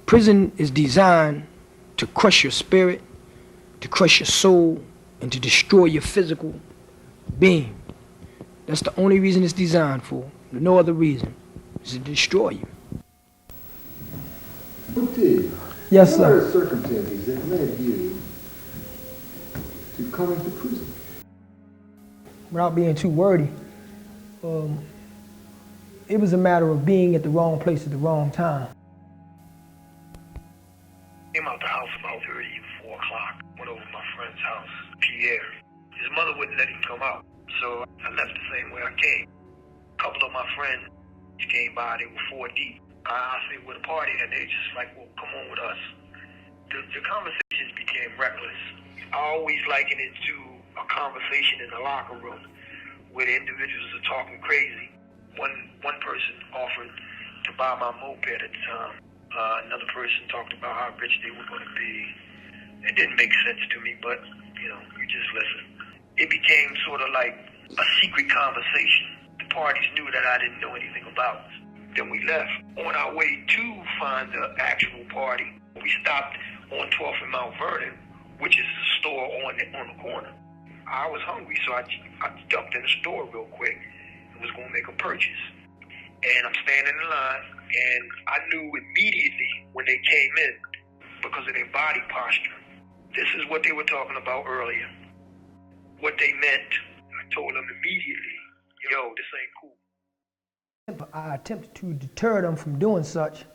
Prison is designed to crush your spirit, to crush your soul, and to destroy your physical being. That's the only reason it's designed for. No other reason. It's to destroy you. Muti, Yes, what are sir. the circumstances that led you to coming to prison? Without being too wordy, it was a matter of being at the wrong place at the wrong time. Came out the house about 4 o'clock. Went over to my friend's house, Pierre. His mother wouldn't let him come out, so I left the same way I came. A couple of my friends came by, they were 4 deep. I said, "We're the party," and they just like, "Well, come on with us." The conversations became reckless. I always liken it to a conversation in the locker room where the individuals are talking crazy. One person offered to buy my moped at the time. Another person talked about how rich they were going to be. It didn't make sense to me, but, you just listen. It became sort of like a secret conversation. The parties knew that I didn't know anything about. Then we left. On our way to find the actual party, we stopped on 12th and Mount Vernon, which is the store on the corner. I was hungry, so I jumped in the store real quick and was going to make a purchase. And I'm standing in line, and I knew immediately when they came in, because of their body posture, this is what they were talking about earlier. What they meant, I told them immediately, "Yo, this ain't cool." I attempted to deter them from doing such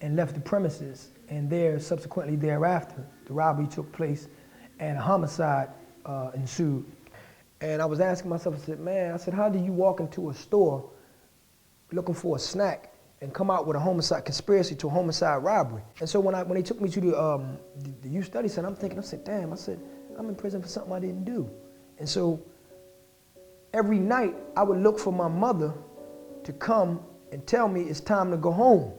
and left the premises, and subsequently thereafter, the robbery took place and a homicide ensued. And I was asking myself, I said, how do you walk into a store looking for a snack and come out with a homicide conspiracy to a homicide robbery? And so when they took me to the youth study center, I said, damn, I'm in prison for something I didn't do. And so every night I would look for my mother to come and tell me it's time to go home.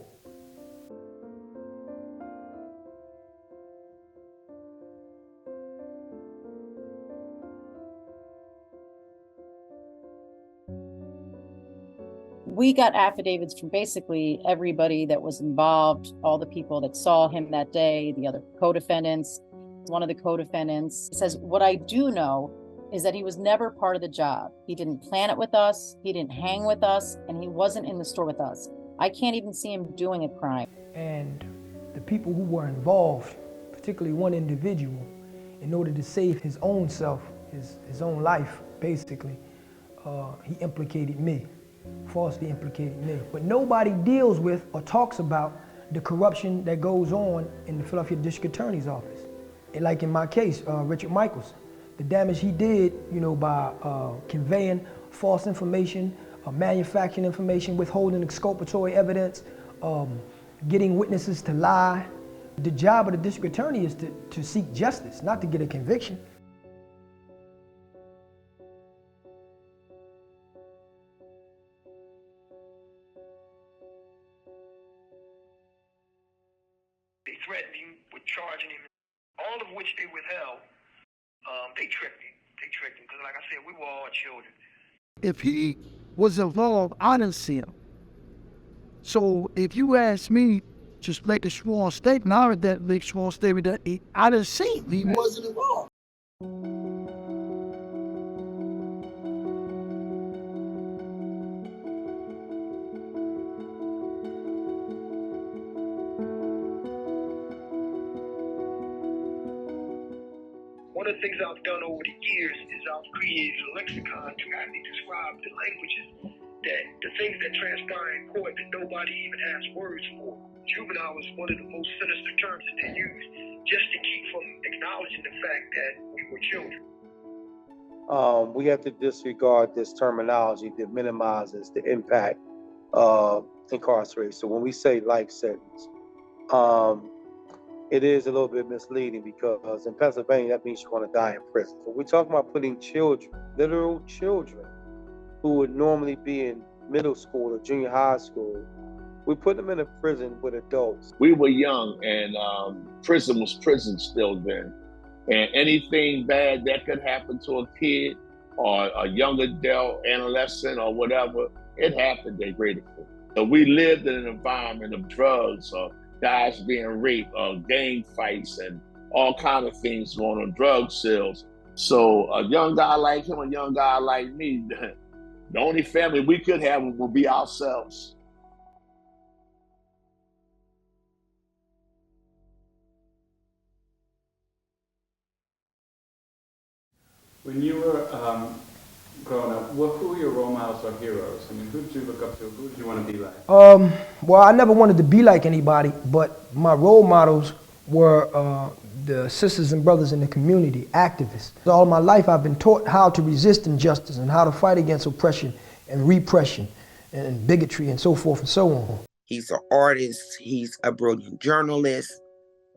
We got affidavits from basically everybody that was involved, all the people that saw him that day, the other co-defendants. One of the co-defendants says, what I do know is that he was never part of the job. He didn't plan it with us, he didn't hang with us, and he wasn't in the store with us. I can't even see him doing a crime. And the people who were involved, particularly one individual, in order to save his own self, his own life, basically, he implicated me, falsely implicated me. But nobody deals with or talks about the corruption that goes on in the Philadelphia District Attorney's office. And like in my case, Richard Michaels, the damage he did, by conveying false information, manufacturing information, withholding exculpatory evidence, getting witnesses to lie. The job of the district attorney is to seek justice, not to get a conviction. They threatened him with charging him, all of which they withheld. They tricked him. Because like I said, we were all children. If he was involved, I didn't see him. So if you ask me to make a sworn statement, I would that make sworn statement that I didn't see him. He wasn't involved. One of the things I've done over the years is I've created a lexicon to actually describe the languages the things that transpire in court that nobody even has words for. Juvenile is one of the most sinister terms that they use just to keep from acknowledging the fact that we were children. We have to disregard this terminology that minimizes the impact of incarceration. So when we say life sentence, it is a little bit misleading because in Pennsylvania, that means you're going to die in prison. So we're talking about putting children, literal children, who would normally be in middle school or junior high school. We put them in a prison with adults. We were young and prison was prison still then. And anything bad that could happen to a kid or a young adult, adolescent or whatever, it happened there greatly. So we lived in an environment of drugs or guys being raped, gang fights, and all kind of things going on, drug sales. So a young guy like him, a young guy like me, the only family we could have would be ourselves. When you were growing up, who were your role models or heroes? I mean, who did you look up to? Who did you want to be like? Well, I never wanted to be like anybody, but my role models were the sisters and brothers in the community, activists. All my life I've been taught how to resist injustice and how to fight against oppression and repression and bigotry and so forth and so on. He's an artist, he's a brilliant journalist.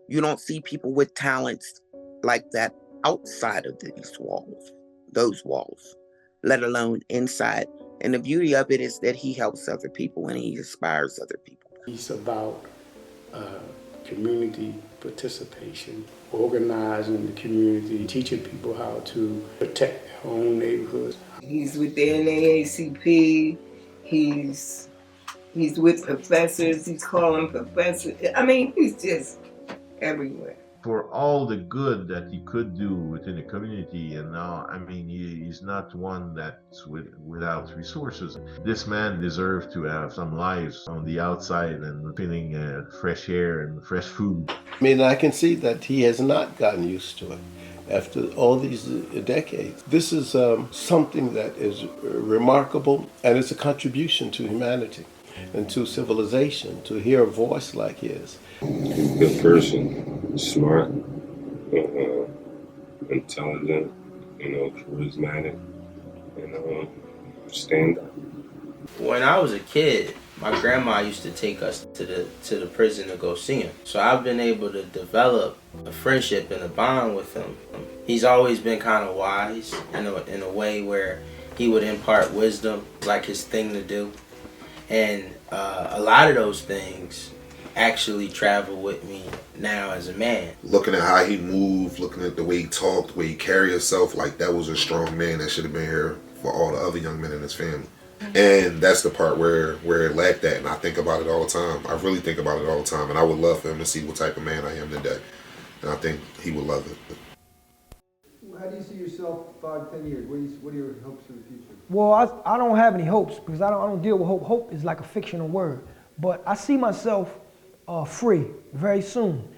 You don't see people with talents like that outside of those walls, let alone inside. And the beauty of it is that he helps other people and he inspires other people. He's about community participation, organizing the community, teaching people how to protect their own neighborhoods. He's with the NAACP, he's with professors, he's calling professors. I mean, he's just everywhere. For all the good that he could do within the community, and now, I mean, he's not one that's without resources. This man deserves to have some lives on the outside and feeling fresh air and fresh food. I mean, I can see that he has not gotten used to it after all these decades. This is something that is remarkable, and it's a contribution to humanity and to civilization, to hear a voice like his. He's a good person, smart, intelligent, charismatic, stand up. When I was a kid, my grandma used to take us to the prison to go see him. So I've been able to develop a friendship and a bond with him. He's always been kind of wise in a way where he would impart wisdom, like his thing to do. And a lot of those things actually travel with me now as a man. Looking at how he moved, looking at the way he talked, the way he carried himself, like that was a strong man that should have been here for all the other young men in his family. And that's the part where it lacked that, and I think about it all the time. I really think about it all the time, and I would love for him to see what type of man I am today. And I think he would love it. How do you see yourself 5-10 years? What are your hopes for the future? Well, I don't have any hopes because I don't deal with hope. Hope is like a fictional word. But I see myself free very soon.